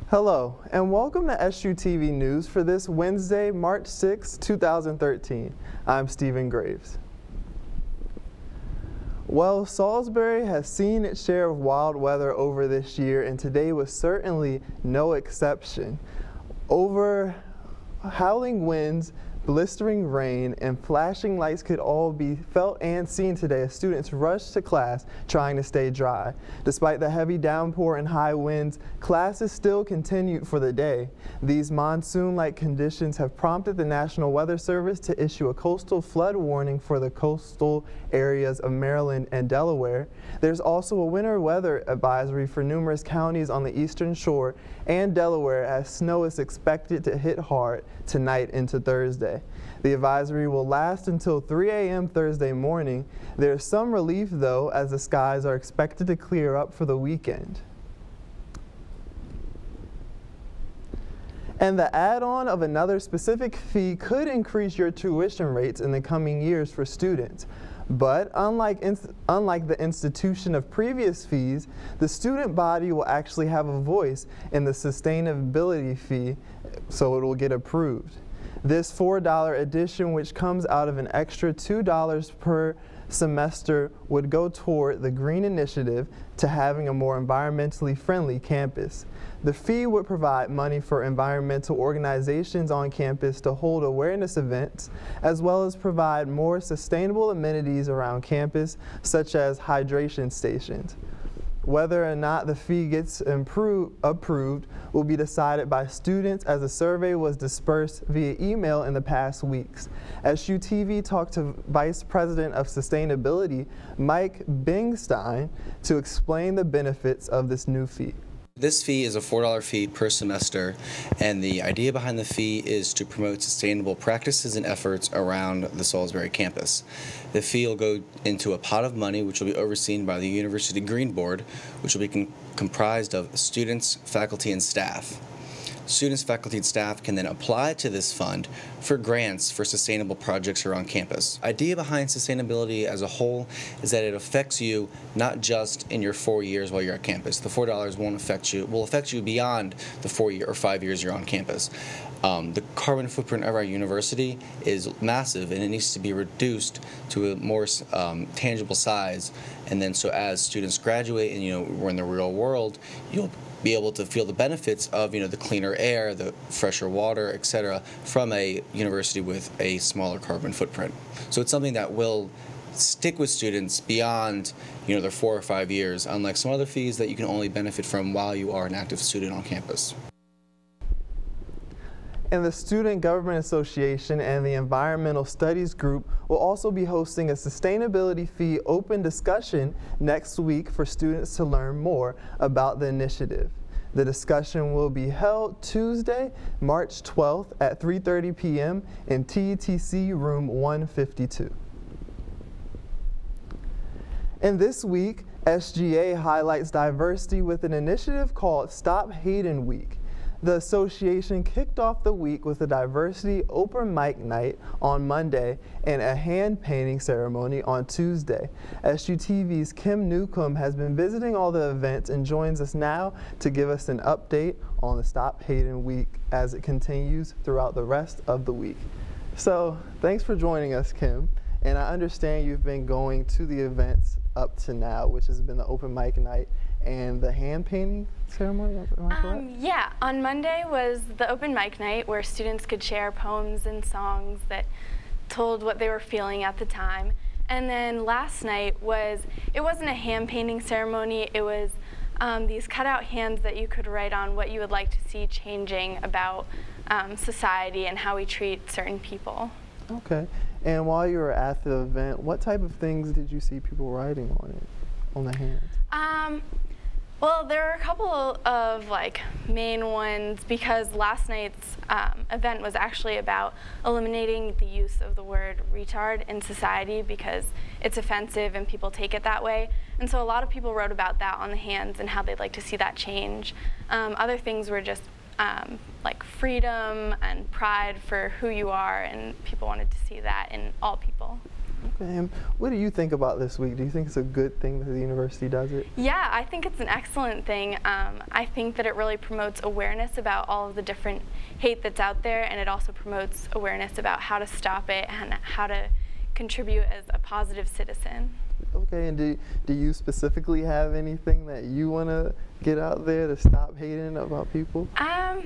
Hello, and welcome to SUTV News for this Wednesday, March 6, 2013. I'm Stephen Graves. Well, Salisbury has seen its share of wild weather over this year, and today was certainly no exception. Over howling winds, blistering rain, and flashing lights could all be felt and seen today as students rushed to class trying to stay dry. Despite the heavy downpour and high winds, classes still continued for the day. These monsoon-like conditions have prompted the National Weather Service to issue a coastal flood warning for the coastal areas of Maryland and Delaware. There's also a winter weather advisory for numerous counties on the eastern shore and Delaware, as snow is expected to hit hard tonight into Thursday. The advisory will last until 3 a.m. Thursday morning. There's some relief, though, as the skies are expected to clear up for the weekend. And the add-on of another specific fee could increase your tuition rates in the coming years for students. But unlike the institution of previous fees, the student body will actually have a voice in the sustainability fee, so it will get approved. This $4 addition, which comes out of an extra $2 per semester, would go toward the Green Initiative to having a more environmentally friendly campus. The fee would provide money for environmental organizations on campus to hold awareness events, as well as provide more sustainable amenities around campus, such as hydration stations. Whether or not the fee gets approved will be decided by students, as a survey was dispersed via email in the past weeks. SUTV talked to Vice President of Sustainability, Mike Bingstein, to explain the benefits of this new fee. This fee is a $4 fee per semester, and the idea behind the fee is to promote sustainable practices and efforts around the Salisbury campus. The fee will go into a pot of money which will be overseen by the University Green Board, which will be comprised of students, faculty, and staff. Students, faculty, and staff can then apply to this fund for grants for sustainable projects around campus. Idea behind sustainability as a whole is that it affects you not just in your 4 years while you're at campus. The $4 will affect you beyond the 4 year or 5 years you're on campus. The carbon footprint of our university is massive, and it needs to be reduced to a more tangible size. And then, so as students graduate and we're in the real world, you'll be able to feel the benefits of the cleaner air, the fresher water, etc., from a university with a smaller carbon footprint. So it's something that will stick with students beyond their 4 or 5 years, unlike some other fees that you can only benefit from while you are an active student on campus. And the Student Government Association and the Environmental Studies Group will also be hosting a sustainability fee open discussion next week for students to learn more about the initiative. The discussion will be held Tuesday, March 12th at 3:30 p.m. in TETC room 152. And this week, SGA highlights diversity with an initiative called Stop Hating Week. The association kicked off the week with a diversity open mic night on Monday and a hand painting ceremony on Tuesday. SUTV's Kim Newcomb has been visiting all the events and joins us now to give us an update on the Stop Hating Week as it continues throughout the rest of the week. So thanks for joining us, Kim. And I understand you've been going to the events up to now, which has been the open mic night and the hand painting ceremony, am I correct? Yeah, on Monday was the open mic night where students could share poems and songs that told what they were feeling at the time. And then last night it wasn't a hand painting ceremony, it was these cutout hands that you could write on what you would like to see changing about society and how we treat certain people. Okay, and while you were at the event, what type of things did you see people writing on it, on the hands? Well, there are a couple of main ones because last night's event was actually about eliminating the use of the word retard in society because it's offensive and people take it that way. And so a lot of people wrote about that on the hands and how they'd like to see that change. Other things were just like freedom and pride for who you are, and people wanted to see that in all people. Okay, and what do you think about this week? Do you think it's a good thing that the university does it? Yeah, I think it's an excellent thing. I think that it really promotes awareness about all of the different hate that's out there, and it also promotes awareness about how to stop it and how to contribute as a positive citizen. Okay, and do you specifically have anything that you want to get out there to stop hating about people? I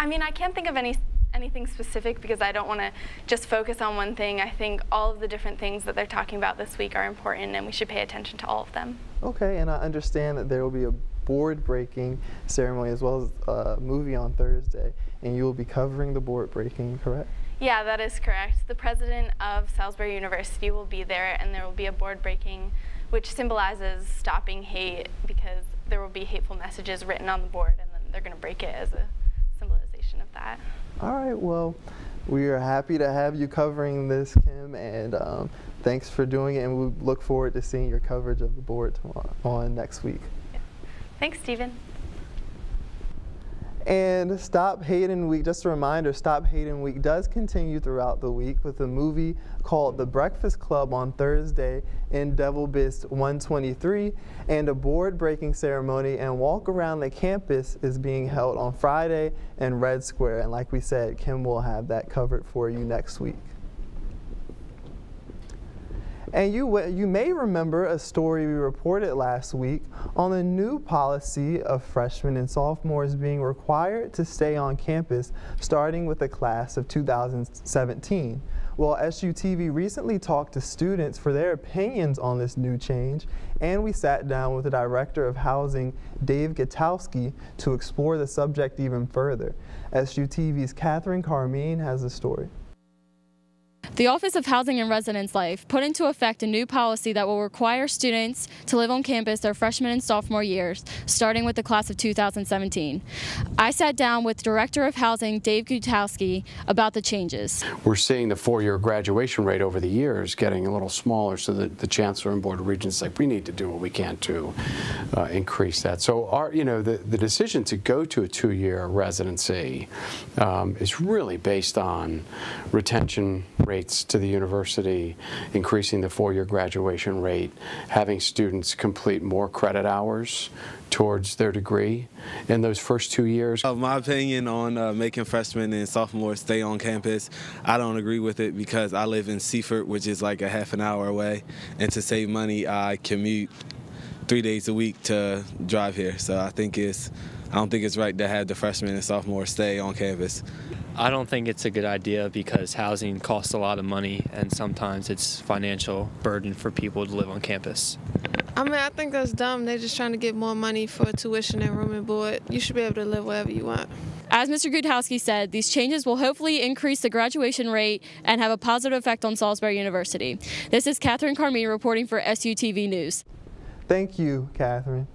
mean, I can't think of anything specific because I don't want to just focus on one thing. I think all of the different things that they're talking about this week are important and we should pay attention to all of them. Okay, and I understand that there will be a board-breaking ceremony as well as a movie on Thursday, and you will be covering the board-breaking, correct? Yeah, that is correct. The president of Salisbury University will be there, and there will be a board-breaking which symbolizes stopping hate because there will be hateful messages written on the board, and then they're going to break it as a symbolization of that. All right, well, we are happy to have you covering this, Kim, and thanks for doing it, and we look forward to seeing your coverage of the board on next week. Thanks, Stephen. And Stop Hating Week, just a reminder, Stop Hating Week does continue throughout the week with a movie called The Breakfast Club on Thursday in Devil Biz 123, and a board-breaking ceremony and walk around the campus is being held on Friday in Red Square. And like we said, Kim will have that covered for you next week. And you may remember a story we reported last week on the new policy of freshmen and sophomores being required to stay on campus starting with the class of 2017. Well, SUTV recently talked to students for their opinions on this new change, and we sat down with the Director of Housing, Dave Gutowski, to explore the subject even further. SUTV's Catherine Carmine has the story. The Office of Housing and Residence Life put into effect a new policy that will require students to live on campus their freshman and sophomore years, starting with the class of 2017. I sat down with Director of Housing, Dave Gutowski, about the changes. We're seeing the four-year graduation rate over the years getting a little smaller, so that the Chancellor and Board of Regents say we need to do what we can to increase that. So the decision to go to a two-year residency is really based on retention rates to the university, increasing the four-year graduation rate, having students complete more credit hours towards their degree in those first 2 years. My opinion on making freshmen and sophomores stay on campus, I don't agree with it because I live in Seaford, which is like a half an hour away, and to save money, I commute 3 days a week to drive here. So I don't think it's right to have the freshmen and sophomores stay on campus. I don't think it's a good idea because housing costs a lot of money and sometimes it's financial burden for people to live on campus. I mean, I think that's dumb. They're just trying to get more money for tuition and room and board. You should be able to live wherever you want. As Mr. Gutowski said, these changes will hopefully increase the graduation rate and have a positive effect on Salisbury University. This is Catherine Carmine reporting for SUTV News. Thank you, Catherine.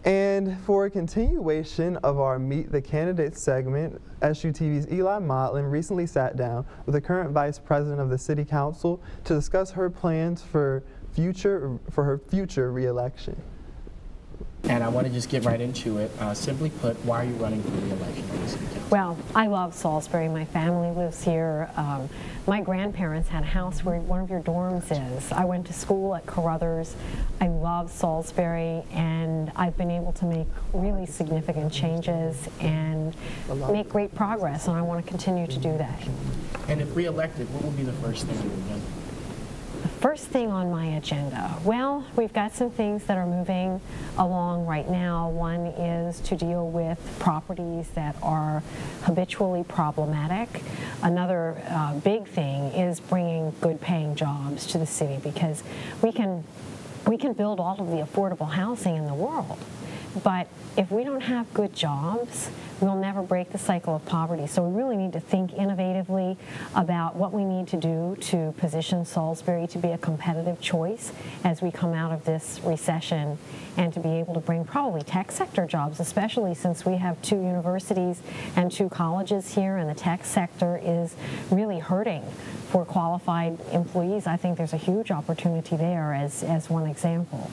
And for a continuation of our Meet the Candidates segment, SUTV's Eli Motlin recently sat down with the current Vice President of the City Council to discuss her plans for her future re-election. And I want to just get right into it. Simply put, why are you running for re-election on the City Council? Well, I love Salisbury. My family lives here. My grandparents had a house where one of your dorms is. I went to school at Carruthers. I love Salisbury, and I've been able to make really significant changes and make great progress, and I want to continue to do that. And if re-elected, what will be the first thing on your agenda? The first thing on my agenda, well, we've got some things that are moving along right now. One is to deal with properties that are habitually problematic. Another big thing is bringing good paying jobs to the city because we can build all of the affordable housing in the world. But if we don't have good jobs, we'll never break the cycle of poverty. So we really need to think innovatively about what we need to do to position Salisbury to be a competitive choice as we come out of this recession, and to be able to bring probably tech sector jobs, especially since we have 2 universities and 2 colleges here, and the tech sector is really hurting for qualified employees. I think there's a huge opportunity there as one example.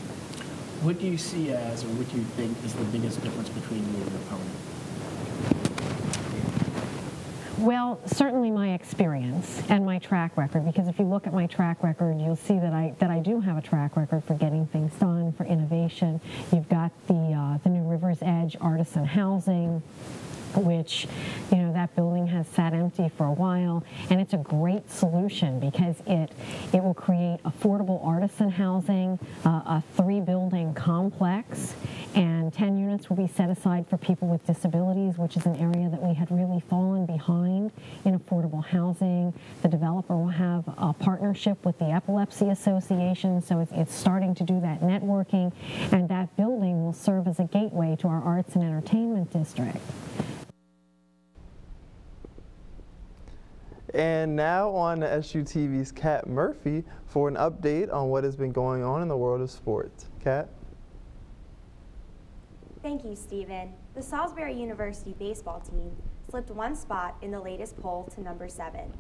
What do you see as, or what do you think is the biggest difference between you and your opponent? Well, certainly my experience and my track record, because if you look at my track record, you'll see that I do have a track record for getting things done, for innovation. You've got the new River's Edge artisan housing, which, you know, that building has sat empty for a while, and it's a great solution because it will create affordable artisan housing, a 3-building complex, and 10 units will be set aside for people with disabilities, which is an area that we had really fallen behind in affordable housing. The developer will have a partnership with the Epilepsy Association, so it's starting to do that networking, and that building will serve as a gateway to our arts and entertainment district. And now on to SUTV's Kat Murphy for an update on what has been going on in the world of sports. Kat? Thank you, Stephen. The Salisbury University baseball team slipped 1 spot in the latest poll to number 7.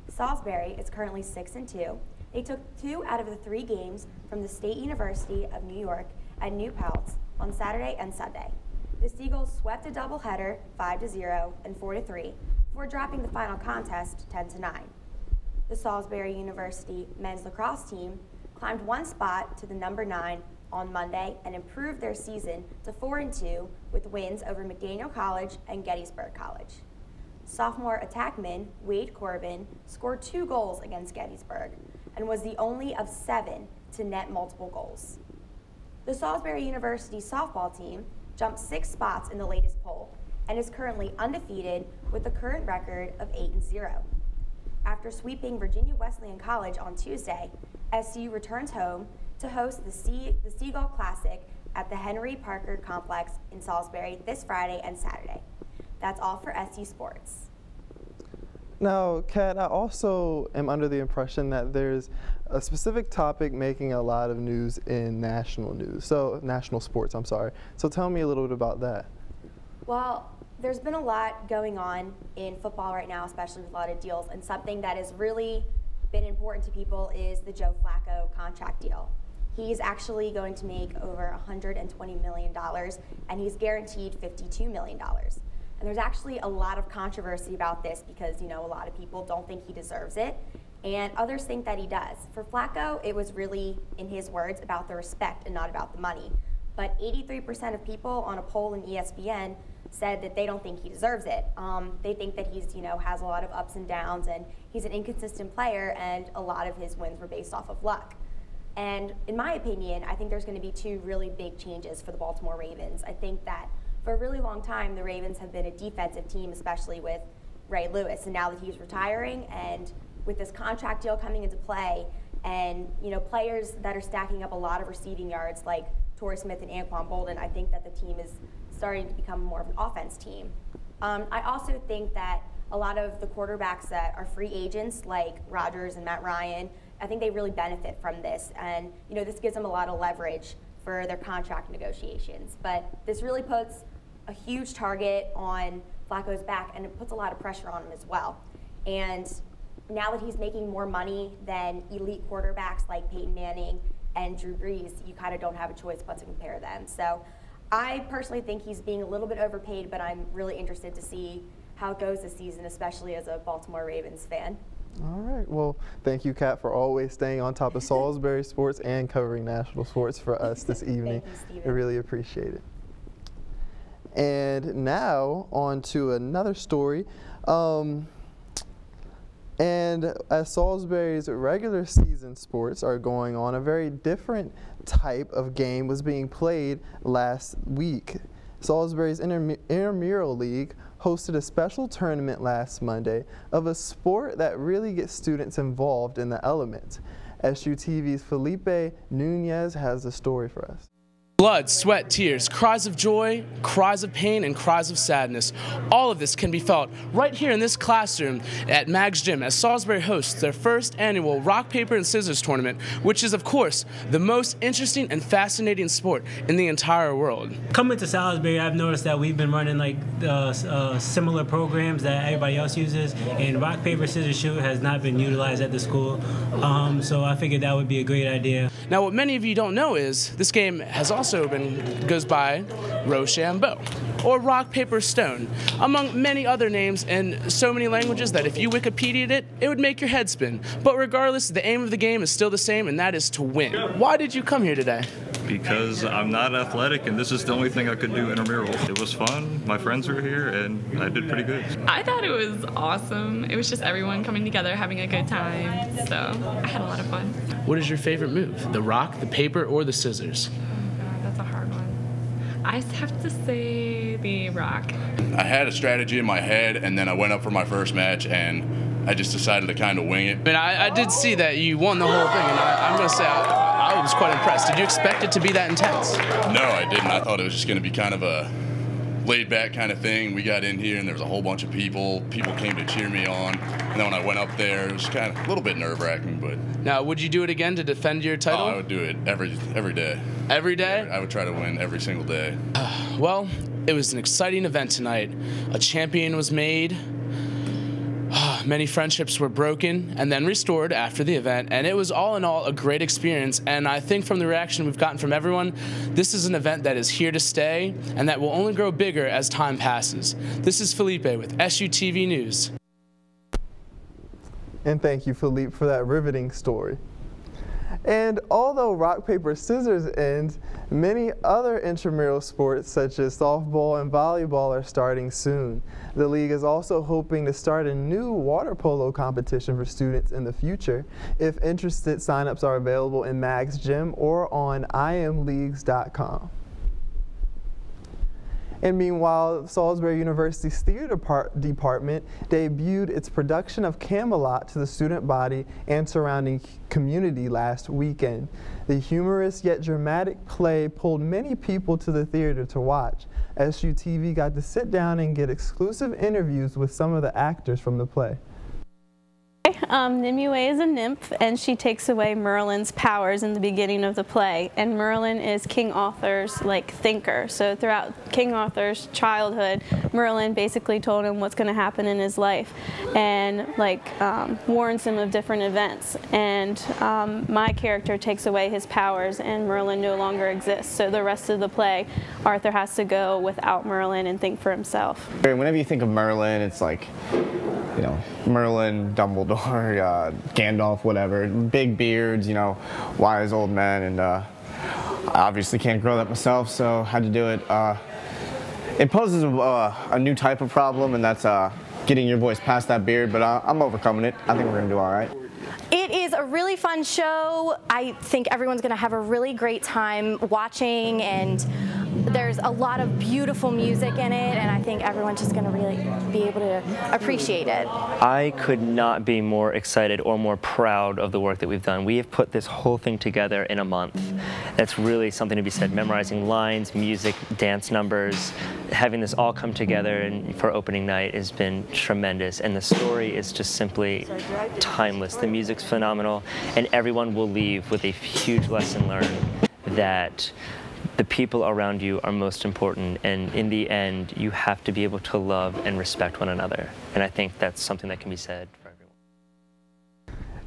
Salisbury is currently 6-2. They took 2 out of the 3 games from the State University of New York at New Paltz on Saturday and Sunday. The Seagulls swept a doubleheader 5-0 and 4-3 before dropping the final contest 10-9. The Salisbury University men's lacrosse team climbed 1 spot to the number 9 on Monday and improved their season to 4-2 with wins over McDaniel College and Gettysburg College. Sophomore attackman Wade Corbin scored 2 goals against Gettysburg and was the only of 7 to net multiple goals. The Salisbury University softball team jumped 6 spots in the latest poll and is currently undefeated with a current record of 8-0. After sweeping Virginia Wesleyan College on Tuesday, SU returns home to host the Seagull Classic at the Henry Parker Complex in Salisbury this Friday and Saturday. That's all for SU Sports. Now, Kat, I also am under the impression that there's a specific topic making a lot of news in national sports, I'm sorry. So tell me a little bit about that. Well, there's been a lot going on in football right now, especially with a lot of deals, and something that has really been important to people is the Joe Flacco contract deal. He's actually going to make over $120 million, and he's guaranteed $52 million. And there's actually a lot of controversy about this because, you know, a lot of people don't think he deserves it, and others think that he does. For Flacco, it was really, in his words, about the respect and not about the money. But 83% of people on a poll in ESPN said that they don't think he deserves it. They think that he's, you know, has a lot of ups and downs, and he's an inconsistent player, and a lot of his wins were based off of luck. And in my opinion, I think there's going to be 2 really big changes for the Baltimore Ravens. I think that for a really long time, the Ravens have been a defensive team, especially with Ray Lewis. And now that he's retiring, and with this contract deal coming into play, and, you know, players that are stacking up a lot of receiving yards like Torrey Smith and Anquan Bolden, I think that the team is starting to become more of an offense team. I also think that a lot of the quarterbacks that are free agents, like Rodgers and Matt Ryan, I think they really benefit from this. And, you know, this gives them a lot of leverage for their contract negotiations. But this really puts a huge target on Flacco's back, and it puts a lot of pressure on him as well. And now that he's making more money than elite quarterbacks like Peyton Manning and Drew Brees, you kind of don't have a choice but to compare them. So I personally think he's being a little bit overpaid, but I'm really interested to see how it goes this season, especially as a Baltimore Ravens fan. All right. Well, thank you, Kat, for always staying on top of Salisbury sports and covering national sports for us this evening. Thank you, Stephen. I really appreciate it. And now on to another story. And as Salisbury's regular season sports are going on, a very different type of game was being played last week. Salisbury's Intramural League hosted a special tournament last Monday of a sport that really gets students involved in the element. SUTV's Felipe Nunez has the story for us. Blood, sweat, tears, cries of joy, cries of pain, and cries of sadness. All of this can be felt right here in this classroom at Mag's Gym as Salisbury hosts their first annual rock, paper, and scissors tournament, which is, of course, the most interesting and fascinating sport in the entire world. Coming to Salisbury, I've noticed that we've been running like similar programs that everybody else uses, and rock, paper, scissors, shoot has not been utilized at the school, so I figured that would be a great idea. Now, what many of you don't know is this game has also goes by Rochambeau, or rock, paper, stone, among many other names in so many languages that if you Wikipedia'd it, it would make your head spin. But regardless, the aim of the game is still the same, and that is to win. Why did you come here today? Because I'm not athletic, and this is the only thing I could do intramural. It was fun, my friends were here, and I did pretty good. I thought it was awesome. It was just everyone coming together, having a good time, so I had a lot of fun. What is your favorite move? The rock, the paper, or the scissors? That's a hard one. I have to say the rock. I had a strategy in my head, and then I went up for my first match, and I just decided to kind of wing it. I mean, I did see that you won the whole thing, and I'm going to say I was quite impressed. Did you expect it to be that intense? No, I didn't. I thought it was just going to be kind of a laid-back kind of thing. We got in here, and there was a whole bunch of people. People came to cheer me on. And then when I went up there, it was kind of a little bit nerve-wracking, but... Now, would you do it again to defend your title? Oh, I would do it every day. Every day? I would try to win every single day. Well, it was an exciting event tonight. A champion was made. Many friendships were broken and then restored after the event, and it was all in all a great experience. And I think from the reaction we've gotten from everyone, this is an event that is here to stay and that will only grow bigger as time passes. This is Felipe with SUTV News. And thank you, Philippe, for that riveting story. And although rock, paper, scissors ends, many other intramural sports such as softball and volleyball are starting soon. The league is also hoping to start a new water polo competition for students in the future. If interested, signups are available in Mag's Gym or on imleagues.com. And meanwhile, Salisbury University's theater department debuted its production of Camelot to the student body and surrounding community last weekend. The humorous yet dramatic play pulled many people to the theater to watch. SUTV got to sit down and get exclusive interviews with some of the actors from the play. Nimue is a nymph, and she takes away Merlin's powers in the beginning of the play. And Merlin is King Arthur's thinker. So throughout King Arthur's childhood, Merlin basically told him what's going to happen in his life, and warns him of different events. And my character takes away his powers, and Merlin no longer exists. So the rest of the play, Arthur has to go without Merlin and think for himself. Whenever you think of Merlin, it's like, you know, Merlin, Dumbledore, Gandalf, whatever. Big beards, you know, wise old men, and I obviously can't grow that myself, so had to do it. It poses a new type of problem, and that's getting your voice past that beard, but I'm overcoming it. I think we're going to do all right. It is a really fun show. I think everyone's going to have a really great time watching, and there's a lot of beautiful music in it, and I think everyone's just going to really be able to appreciate it. I could not be more excited or more proud of the work that we've done. We have put this whole thing together in a month. That's really something to be said. Memorizing lines, music, dance numbers, having this all come together and for opening night has been tremendous, and the story is just simply timeless. The music's phenomenal, and everyone will leave with a huge lesson learned that the people around you are most important, and in the end, you have to be able to love and respect one another. And I think that's something that can be said for everyone.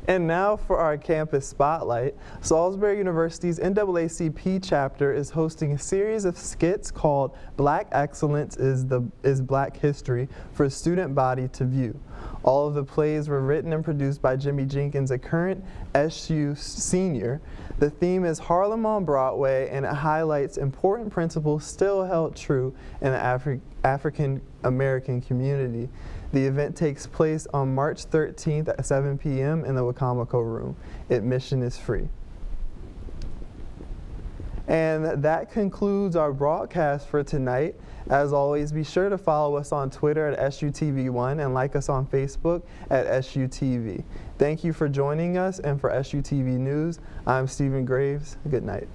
And now for our campus spotlight. Salisbury University's NAACP chapter is hosting a series of skits called Black Excellence is Black History for a student body to view. All of the plays were written and produced by Jimmy Jenkins, a current SU senior. The theme is Harlem on Broadway, and it highlights important principles still held true in the African American community. The event takes place on March 13th at 7 p.m. in the Wacomico Room. Admission is free. And that concludes our broadcast for tonight. As always, be sure to follow us on Twitter at SUTV1 and like us on Facebook at SUTV. Thank you for joining us, and for SUTV News, I'm Stephen Graves. Good night.